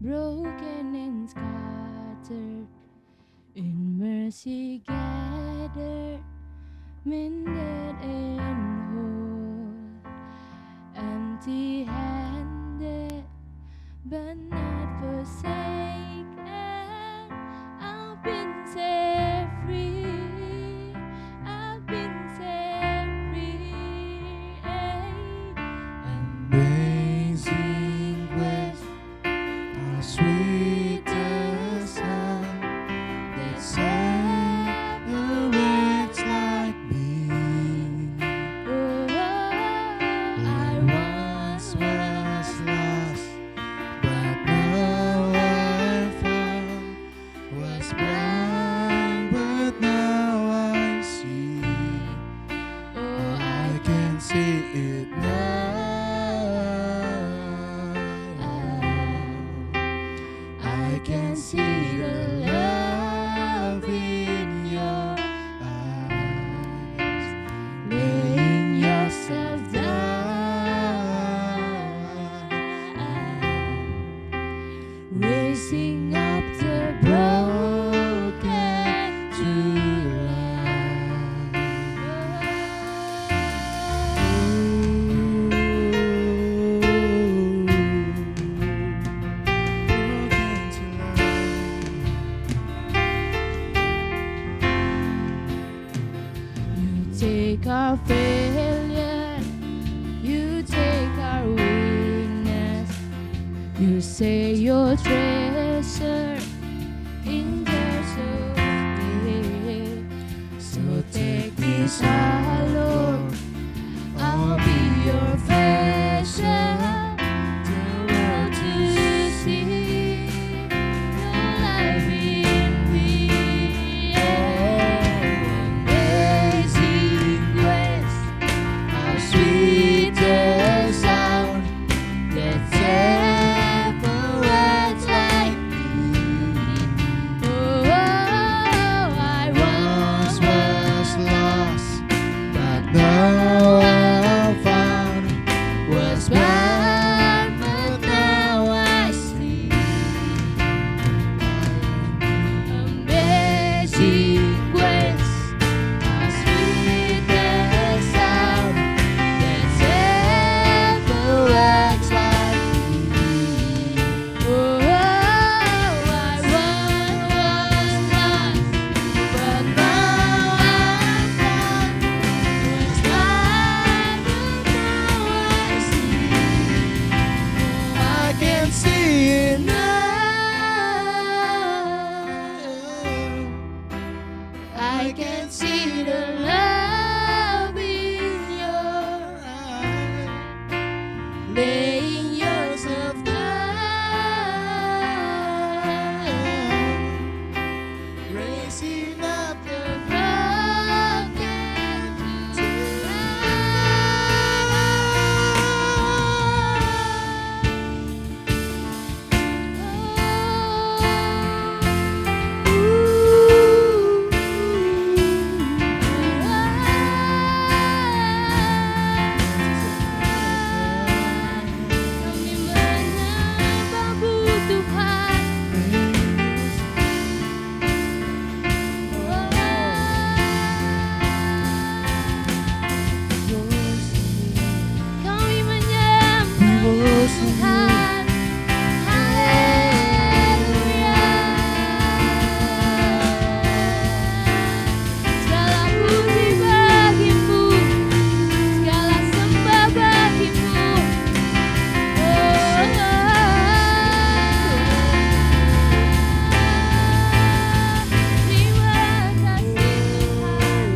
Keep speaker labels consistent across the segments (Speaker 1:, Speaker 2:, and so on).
Speaker 1: broken and scattered, in mercy gathered, mended and whole, empty-handed, but not forsaken. I've been set free. I've been set free.
Speaker 2: Amazing grace, how sweet the sound that saved a wretch like me.
Speaker 1: Oh,
Speaker 2: I once was lost, but now I'm found. Was blind, but now I see.
Speaker 1: oh,
Speaker 2: I can see it now. I can see the love in your eyes, laying yourself down, raising up the broken to
Speaker 1: you take our failure, you take our weakness. You say your treasure in jars of clay. So take this, our Lord, I'll be your treasure. The world to see your life in me. Amazing grace,
Speaker 2: how sweet the sound that saved a wretch like me.
Speaker 1: oh, I
Speaker 2: Once was lost, but now I'm found. Was blind, but now I see.
Speaker 1: amazing grace,
Speaker 2: How sweet the sound that saved a wretch like me.
Speaker 1: oh, I once was lost,
Speaker 2: But now I'm found. Was blind, but now I see. I can see it now.
Speaker 1: I can see the love in your eyes, laying yourself down,
Speaker 2: Raising up the
Speaker 1: broken to Kami menyembah Tuhan. Kami menyembah Tuhan. Haleluya. Segala puji bagimu, segala sembah bagimu. Terima kasih Tuhan.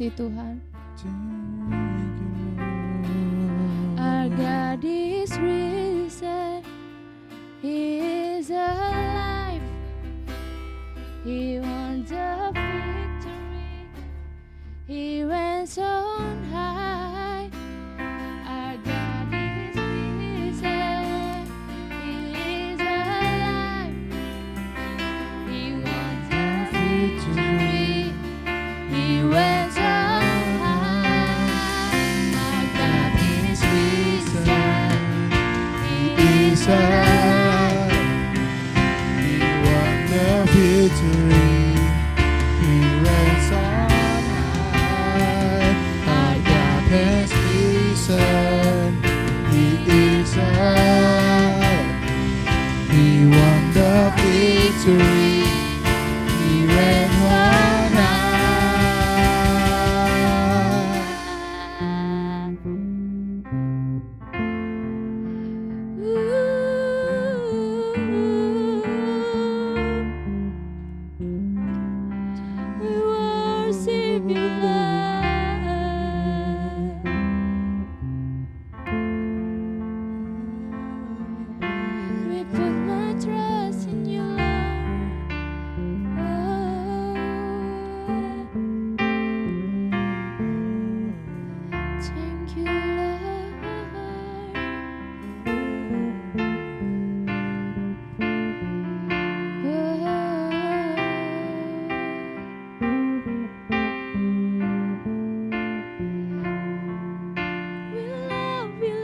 Speaker 1: kasih Tuhan. Our God is risen, He is alive, He won the victory, He reigns on high. Our God is risen, He is alive, He won the victory, He reigns on high. Our God is risen, He is alive,
Speaker 2: He won the victory. He reigns on high. Our God has risen. He is alive. He won the victory. He reigns on high.
Speaker 1: We worship you, Lord. We put my trust in you, Lord. Thank you, Lord. We love you,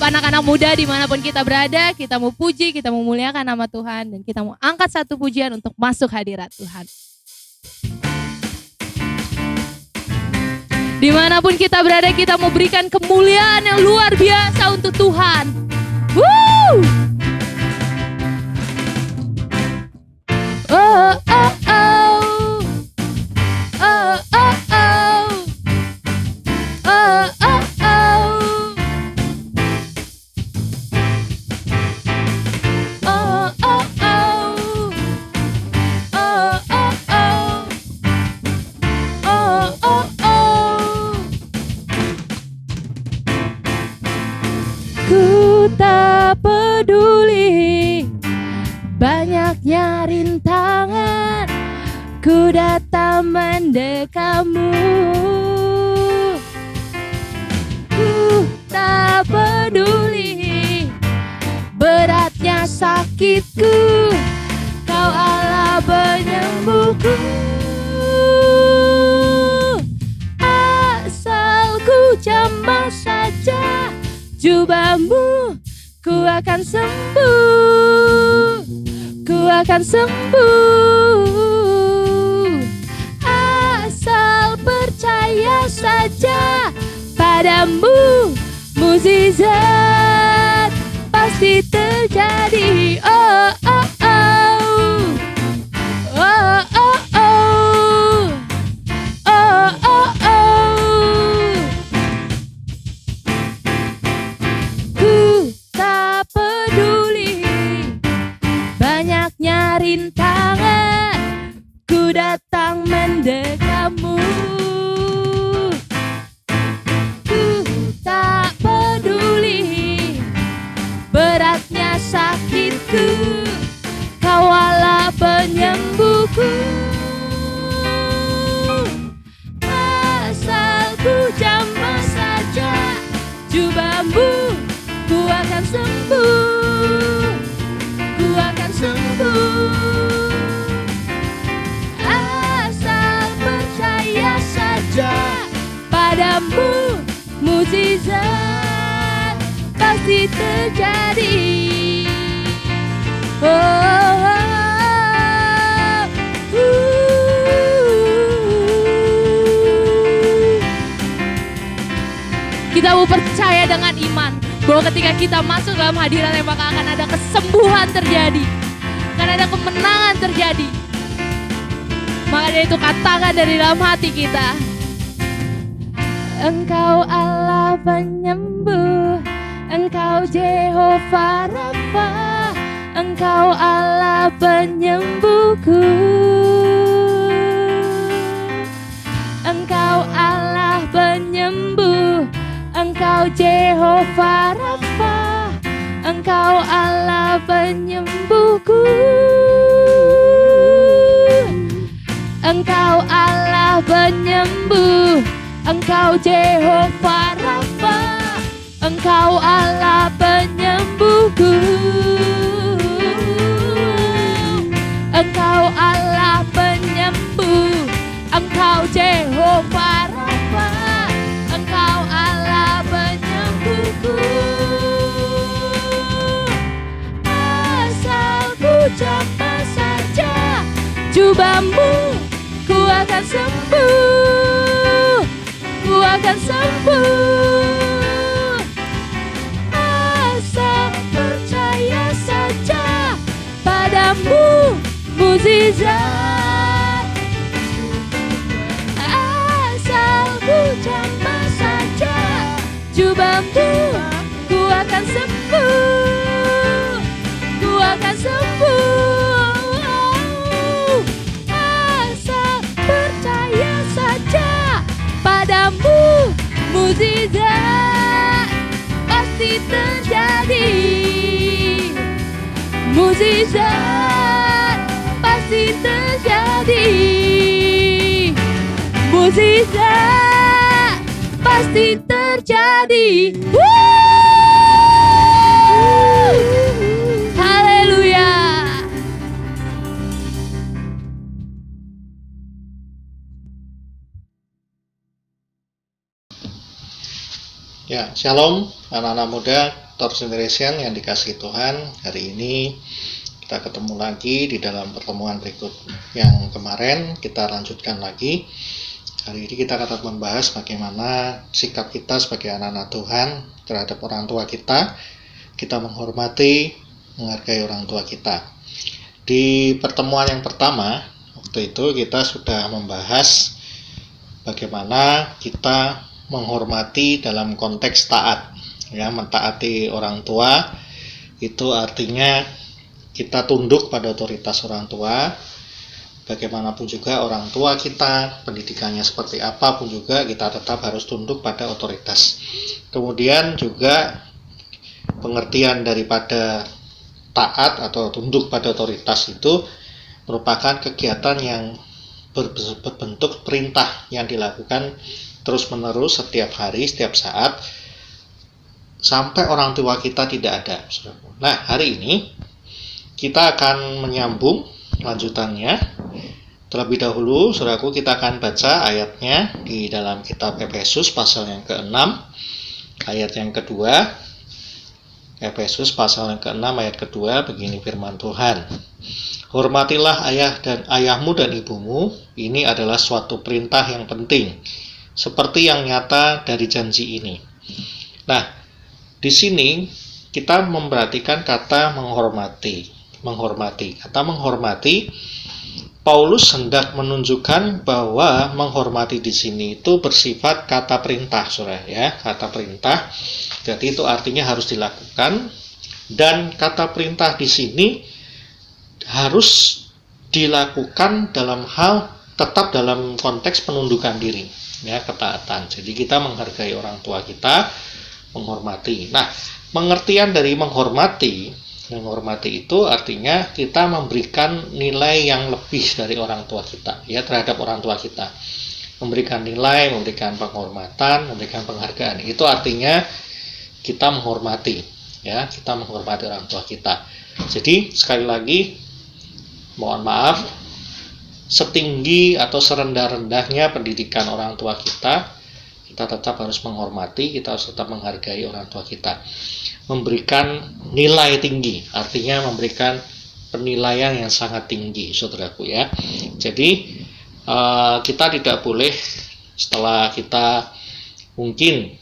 Speaker 1: anak-anak muda dimanapun kita berada, kita mau puji, kita mau muliakan nama Tuhan, dan kita mau angkat satu pujian untuk masuk hadirat Tuhan. Dimanapun kita berada, kita mau berikan kemuliaan yang luar biasa untuk Tuhan. Woo! Oh, oh, oh. Oh, oh, oh. Oh, oh, oh. Oh, oh, oh. Oh, oh, oh. Oh, oh, oh. Ku tak peduli banyaknya rintangan, ku datang mendekatmu. Ku tak peduli sakitku, Kau Allah penyembuhku. Asal ku jamah saja jubahmu, ku akan sembuh, ku akan sembuh. Asal percaya saja padamu, mukjizat pasti terjadi. Oh, oh, oh. Oh, oh, oh. Oh, oh, oh. Ku tak peduli banyaknya rintangan, ku datang mendekatmu. Ku tak peduli beratnya sakitku, Kau Allah penyembuhku. Asal ku jamah saja jubahmu, ku akan sembuh, ku akan sembuh. Asal percaya saja padamu, mukjizat pasti terjadi. Oh, oh, oh. Kita mau percaya dengan iman bahwa ketika kita masuk dalam hadirat, maka akan ada kesembuhan terjadi, akan ada kemenangan terjadi. Maka dari itu katakan dari dalam hati kita, Engkau Allah penyembuh, Engkau Jehovah Rafa, Engkau Allah penyembuhku. Engkau Allah penyembuh, Engkau Jehovah Rafa, Engkau Allah penyembuhku. Engkau Allah penyembuh, Engkau Jehovah Rafa, Engkau Allah penyembuhku. Engkau Allah penyembuh, Engkau Jehovah Rafa, Engkau Allah penyembuhku. Asal ku jamah saja jubahmu, ku akan sembuh, ku akan sembuh. Asal percaya saja padamu, mukjizat. Asal ku jamah saja jubahmu, ku akan sembuh, ku akan sembuh. Asal percaya saja padamu, mukjizat pasti terjadi. Mukjizat pasti terjadi. Mukjizat pasti terjadi. Haleluya.
Speaker 3: Ya, shalom anak-anak muda Torch Generation yang dikasihi Tuhan. Hari ini kita ketemu lagi di dalam pertemuan berikut yang kemarin. Kita lanjutkan lagi. Hari ini kita akan membahas bagaimana sikap kita sebagai anak-anak Tuhan terhadap orang tua kita. Kita menghormati, menghargai orang tua kita. Di pertemuan yang pertama, waktu itu kita sudah membahas bagaimana kita menghormati dalam konteks taat. Ya, mentaati orang tua itu artinya kita tunduk pada otoritas orang tua. Bagaimanapun juga orang tua kita, pendidikannya seperti apapun juga, kita tetap harus tunduk pada otoritas. Kemudian juga pengertian daripada taat atau tunduk pada otoritas itu merupakan kegiatan yang berbentuk perintah yang dilakukan terus-menerus setiap hari, setiap saat, sampai orang tua kita tidak ada. Nah, hari ini kita akan menyambung lanjutannya. Terlebih dahulu, saudaraku, kita akan baca ayatnya di dalam kitab Efesus pasal yang ke-6, ayat yang kedua. Efesus pasal yang ke-6, ayat kedua, begini firman Tuhan. Hormatilah ayahmu dan ibumu, ini adalah suatu perintah yang penting, seperti yang nyata dari janji ini. Nah, di sini kita memperhatikan kata menghormati. Kata menghormati, Paulus hendak menunjukkan bahwa menghormati di sini itu bersifat kata perintah, saudara, ya, kata perintah. Jadi itu artinya harus dilakukan, dan kata perintah di sini harus dilakukan dalam hal tetap dalam konteks penundukan diri, ya, ketaatan. Jadi kita menghargai orang tua kita, menghormati. Nah, pengertian dari menghormati itu artinya kita memberikan nilai yang lebih dari orang tua kita, ya, terhadap orang tua kita. Memberikan nilai, memberikan penghormatan, memberikan penghargaan. Itu artinya kita menghormati, ya, kita menghormati orang tua kita. Jadi sekali lagi, mohon maaf, setinggi atau serendah-rendahnya pendidikan orang tua kita tetap harus menghormati, kita harus tetap menghargai orang tua kita. Memberikan nilai tinggi, artinya memberikan penilaian yang sangat tinggi, saudaraku, ya. Jadi kita tidak boleh setelah kita mungkin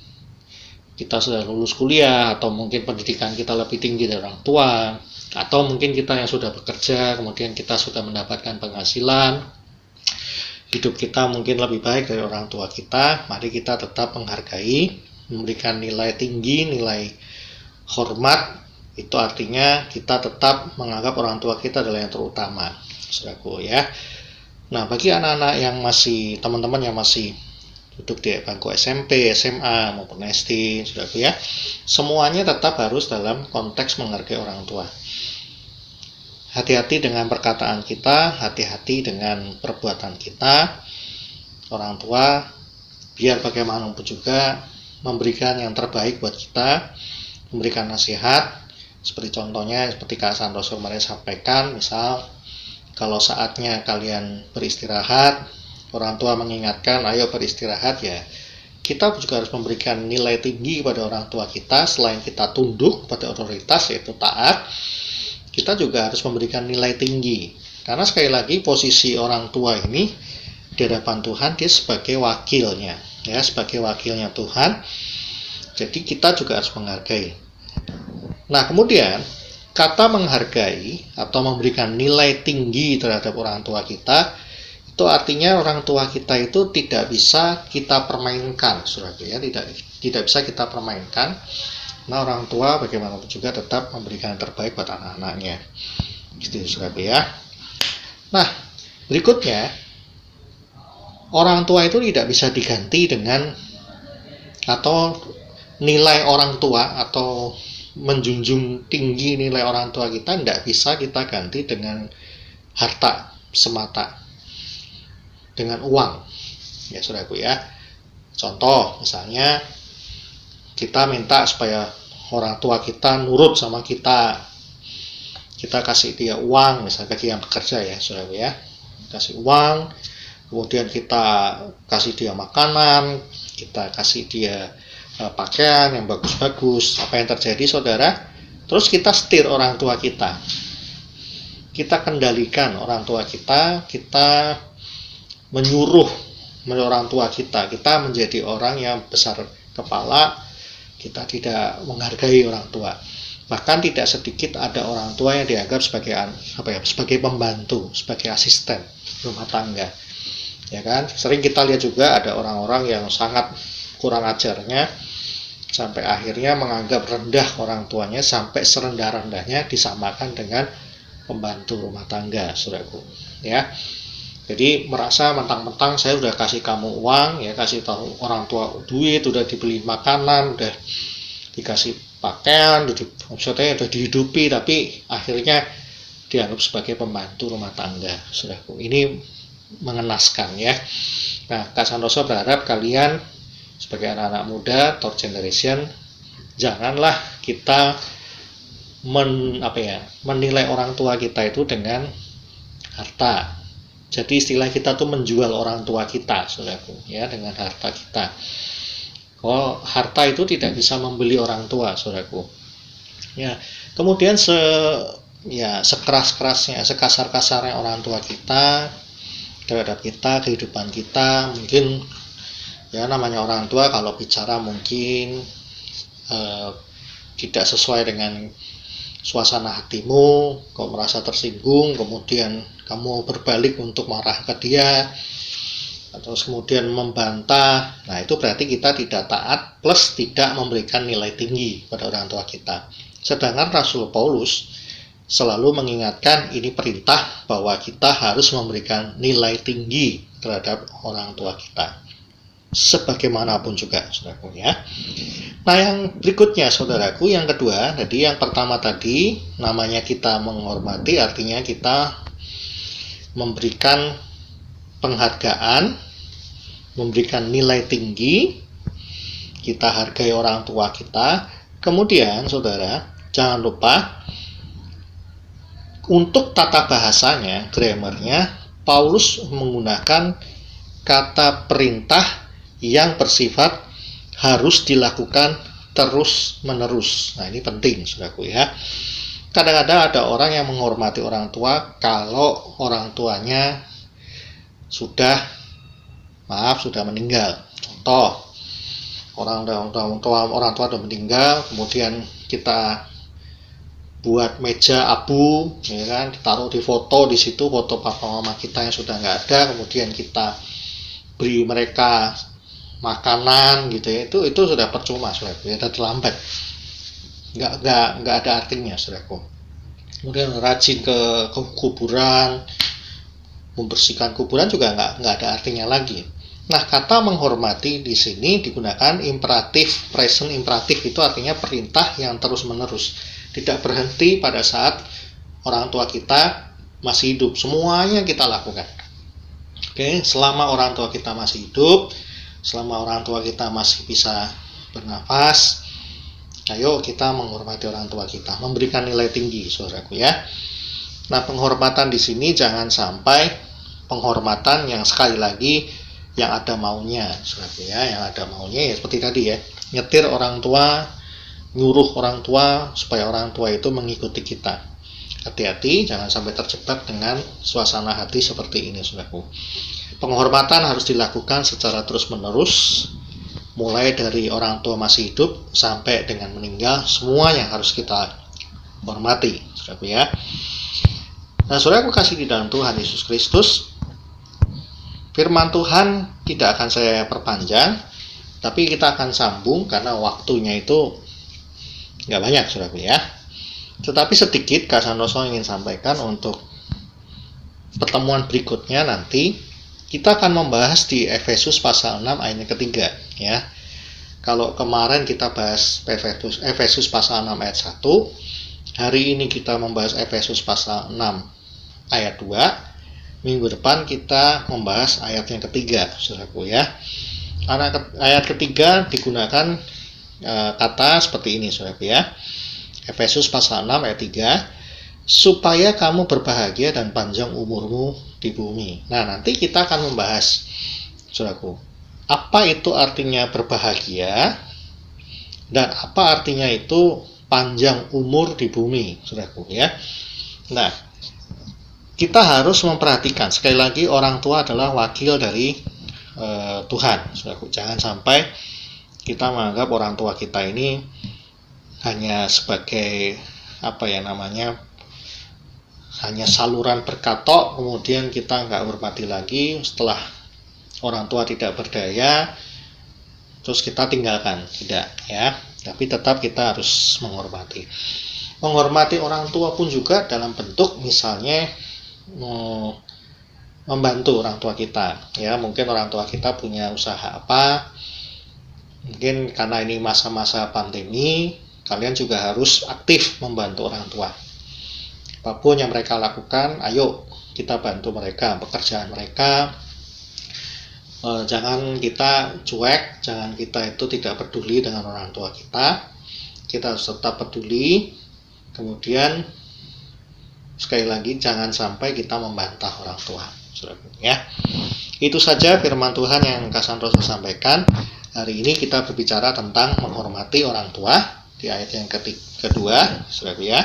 Speaker 3: kita sudah lulus kuliah, atau mungkin pendidikan kita lebih tinggi dari orang tua, atau mungkin kita yang sudah bekerja, kemudian kita sudah mendapatkan penghasilan, hidup kita mungkin lebih baik dari orang tua kita, mari kita tetap menghargai, memberikan nilai tinggi, nilai hormat. Itu artinya kita tetap menganggap orang tua kita adalah yang terutama, saudaraku, ya. Nah, bagi anak-anak yang masih, teman-teman yang masih duduk di bangku SMP, SMA, maupun SD, saudaraku, ya, semuanya tetap harus dalam konteks menghargai orang tua. Hati-hati dengan perkataan kita, hati-hati dengan perbuatan kita. Orang tua, biar bagaimanapun juga, memberikan yang terbaik buat kita, memberikan nasihat, seperti contohnya, seperti Kak Santoso kemarin sampaikan, misal, kalau saatnya kalian beristirahat, orang tua mengingatkan, ayo beristirahat, ya, kita juga harus memberikan nilai tinggi kepada orang tua kita. Selain kita tunduk pada otoritas, yaitu taat, kita juga harus memberikan nilai tinggi. Karena sekali lagi, posisi orang tua ini di hadapan Tuhan, dia sebagai wakilnya, ya, sebagai wakilnya Tuhan. Jadi kita juga harus menghargai. Nah, kemudian kata menghargai atau memberikan nilai tinggi terhadap orang tua kita, itu artinya orang tua kita itu tidak bisa kita permainkan, saudara, ya, tidak bisa kita permainkan. Nah, orang tua bagaimanapun juga tetap memberikan yang terbaik buat anak-anaknya. Gitu, saudara, ya. Nah, berikutnya, orang tua itu tidak bisa diganti dengan, atau nilai orang tua, atau menjunjung tinggi nilai orang tua kita tidak bisa kita ganti dengan harta semata, dengan uang, ya, saudaraku, ya. Contoh, misalnya kita minta supaya orang tua kita nurut sama kita kasih dia uang, misalnya bagi yang bekerja, ya, saudaraku, ya, kasih uang, kemudian kita kasih dia makanan, kita kasih dia pakaian yang bagus-bagus. Apa yang terjadi, saudara? Terus kita setir orang tua kita kendalikan orang tua kita menyuruh orang tua kita menjadi orang yang besar kepala, kita tidak menghargai orang tua. Bahkan tidak sedikit ada orang tua yang dianggap sebagai pembantu, sebagai asisten rumah tangga, ya kan? Sering kita lihat juga ada orang-orang yang sangat kurang ajarnya, sampai akhirnya menganggap rendah orang tuanya, sampai serendah-rendahnya disamakan dengan pembantu rumah tangga, saudaraku, ya. Jadi merasa mentang-mentang saya udah kasih kamu uang, ya, kasih tahu orang tua duit, udah dibeli makanan, udah dikasih pakaian, udah dihidupi, tapi akhirnya dianggap sebagai pembantu rumah tangga, saudaraku. Ini mengenaskan, ya. Nah, Kak Santoso berharap kalian sebagai anak-anak muda, third generation, janganlah kita menilai orang tua kita itu dengan harta. Jadi istilah kita tuh menjual orang tua kita, saudaraku, ya, dengan harta kita. Oh, harta itu tidak bisa membeli orang tua, saudaraku. Ya, kemudian sekeras-kerasnya, sekasar-kasarnya orang tua kita terhadap kita, kehidupan kita, mungkin ya namanya orang tua kalau bicara mungkin tidak sesuai dengan suasana hatimu, kau merasa tersinggung, kemudian kamu berbalik untuk marah ke dia, atau kemudian membantah. Nah, itu berarti kita tidak taat plus tidak memberikan nilai tinggi pada orang tua kita. Sedangkan Rasul Paulus selalu mengingatkan ini perintah bahwa kita harus memberikan nilai tinggi terhadap orang tua kita. Sebagaimanapun juga, saudaraku, ya. Nah, yang berikutnya, saudaraku, yang kedua, jadi yang pertama tadi namanya kita menghormati, artinya kita memberikan penghargaan, memberikan nilai tinggi, kita hargai orang tua kita. Kemudian, saudara, jangan lupa untuk tata bahasanya, grammarnya, Paulus menggunakan kata perintah yang bersifat harus dilakukan terus-menerus. Nah, ini penting, saudaraku, ya. Kadang-kadang ada orang yang menghormati orang tua kalau orang tuanya sudah meninggal. Contoh, orang tua sudah meninggal, kemudian kita buat meja abu, ya kan, ditaruh di foto di situ, foto papa mama kita yang sudah nggak ada, kemudian kita beri mereka makanan gitu ya, itu sudah percuma, saudaraku, ya, sudah terlambat, nggak ada artinya, saudaraku. Kemudian rajin ke kuburan, membersihkan kuburan juga nggak ada artinya lagi. Nah, kata menghormati di sini digunakan imperatif, present imperatif, itu artinya perintah yang terus menerus, tidak berhenti pada saat orang tua kita masih hidup, semuanya kita lakukan. Oke, selama orang tua kita masih hidup, selama orang tua kita masih bisa bernafas, ayo kita menghormati orang tua kita, memberikan nilai tinggi, saudaraku, ya. Nah, penghormatan di sini jangan sampai penghormatan yang sekali lagi yang ada maunya, saudaraku, ya, yang ada maunya ya seperti tadi, ya, nyetir orang tua, nyuruh orang tua supaya orang tua itu mengikuti kita. Hati-hati, jangan sampai terjebak dengan suasana hati seperti ini, saudaraku. Penghormatan harus dilakukan secara terus-menerus, mulai dari orang tua masih hidup sampai dengan meninggal, semuanya harus kita hormati, saudaraku, ya. Nah, saudaraku kasih di dalam Tuhan Yesus Kristus, firman Tuhan tidak akan saya perpanjang, tapi kita akan sambung karena waktunya itu nggak banyak, saudaraku, ya. Tetapi sedikit Kak Santoso ingin sampaikan untuk pertemuan berikutnya nanti. Kita akan membahas di Efesus pasal 6 ayat yang ketiga, ya. Kalau kemarin kita bahas Efesus pasal 6 ayat 1, hari ini kita membahas Efesus pasal 6 ayat 2, minggu depan kita membahas ayat yang ketiga, saudaraku, ya. Ayat ketiga digunakan kata seperti ini, saudaraku, ya. Efesus pasal 6 ayat 3, supaya kamu berbahagia dan panjang umurmu di bumi. Nah, nanti kita akan membahas, saudaraku, apa itu artinya berbahagia dan apa artinya itu panjang umur di bumi, saudaraku, ya. Nah, kita harus memperhatikan, sekali lagi, orang tua adalah wakil dari Tuhan, saudaraku. Jangan sampai kita menganggap orang tua kita ini hanya sebagai hanya saluran berkatok, kemudian kita nggak hormati lagi setelah orang tua tidak berdaya, terus kita tinggalkan, tidak, ya. Tapi tetap kita harus menghormati. Menghormati orang tua pun juga dalam bentuk misalnya membantu orang tua kita, ya. Mungkin orang tua kita punya usaha apa, mungkin karena ini masa-masa pandemi, kalian juga harus aktif membantu orang tua. Apapun yang mereka lakukan, ayo kita bantu mereka, pekerjaan mereka. Jangan kita cuek, jangan kita itu tidak peduli dengan orang tua kita. Kita harus tetap peduli, Kemudian sekali lagi jangan sampai kita membantah orang tua. Ya. Itu saja firman Tuhan yang Kak Santoso sampaikan. Hari ini kita berbicara tentang menghormati orang tua di ayat yang kedua, Saudara ya.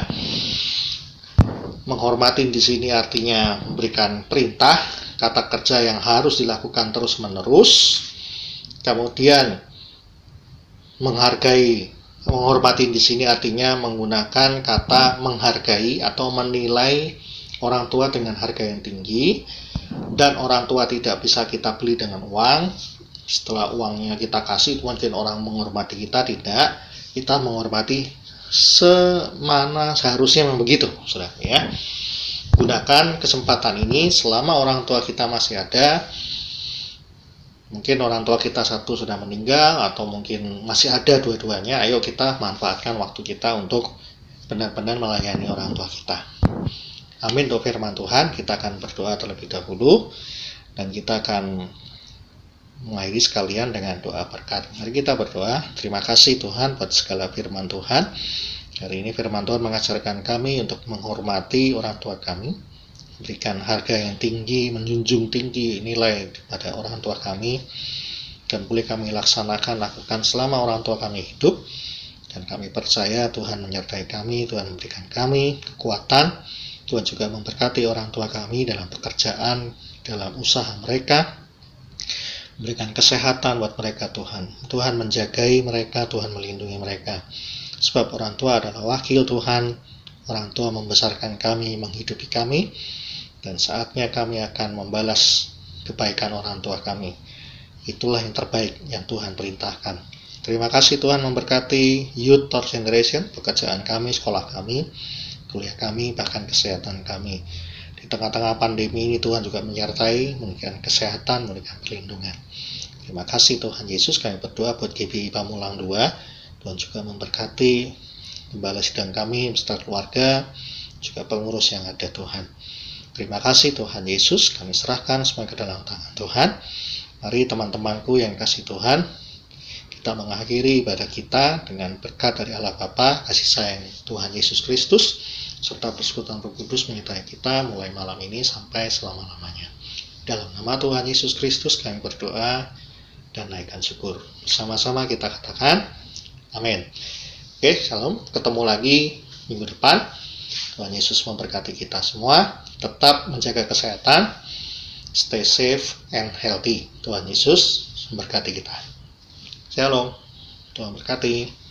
Speaker 3: Menghormati di sini artinya memberikan perintah, kata kerja yang harus dilakukan terus-menerus. Kemudian menghormati di sini artinya menggunakan kata menghargai atau menilai orang tua dengan harga yang tinggi, dan orang tua tidak bisa kita beli dengan uang. Setelah uangnya kita kasih, mungkin orang menghormati kita, tidak. Kita menghormati semana seharusnya memang begitu, Saudara ya. Gunakan kesempatan ini selama orang tua kita masih ada. Mungkin orang tua kita satu sudah meninggal atau mungkin masih ada dua-duanya. Ayo kita manfaatkan waktu kita untuk benar-benar melayani orang tua kita. Amin untuk firman Tuhan. Kita akan berdoa terlebih dahulu dan kita akan mengakhiri sekalian dengan doa berkat. Mari kita berdoa. Terima kasih Tuhan buat segala firman Tuhan. Hari ini firman Tuhan mengajarkan kami untuk menghormati orang tua kami, berikan harga yang tinggi, menjunjung tinggi nilai pada orang tua kami, dan boleh kami lakukan selama orang tua kami hidup. Dan kami percaya Tuhan menyertai kami, Tuhan memberikan kami kekuatan, Tuhan juga memberkati orang tua kami dalam pekerjaan, dalam usaha mereka, berikan kesehatan buat mereka Tuhan. Tuhan menjagai mereka, Tuhan melindungi mereka. Sebab orang tua adalah wakil Tuhan, orang tua membesarkan kami, menghidupi kami, dan saatnya kami akan membalas kebaikan orang tua kami. Itulah yang terbaik yang Tuhan perintahkan. Terima kasih Tuhan memberkati Youth Third Generation, pekerjaan kami, sekolah kami, kuliah kami, bahkan kesehatan kami. Di tengah-tengah pandemi ini Tuhan juga menyertai, memberikan kesehatan, memberikan perlindungan. Terima kasih Tuhan Yesus. Kami berdoa buat GBI Pamulang 2. Tuhan juga memberkati gembala sidang kami beserta keluarga, juga pengurus yang ada Tuhan. Terima kasih Tuhan Yesus. Kami serahkan semua ke dalam tangan Tuhan. Mari teman-temanku yang kasih Tuhan, kita mengakhiri ibadah kita dengan berkat dari Allah Bapa, kasih sayang Tuhan Yesus Kristus, serta persekutuan Roh Kudus menyertai kita mulai malam ini sampai selama-lamanya. Dalam nama Tuhan Yesus Kristus kami berdoa dan naikkan syukur. Bersama-sama kita katakan amin. Oke, shalom. Ketemu lagi minggu depan. Tuhan Yesus memberkati kita semua. Tetap menjaga kesehatan. Stay safe and healthy. Tuhan Yesus memberkati kita. Shalom. Tuhan berkati.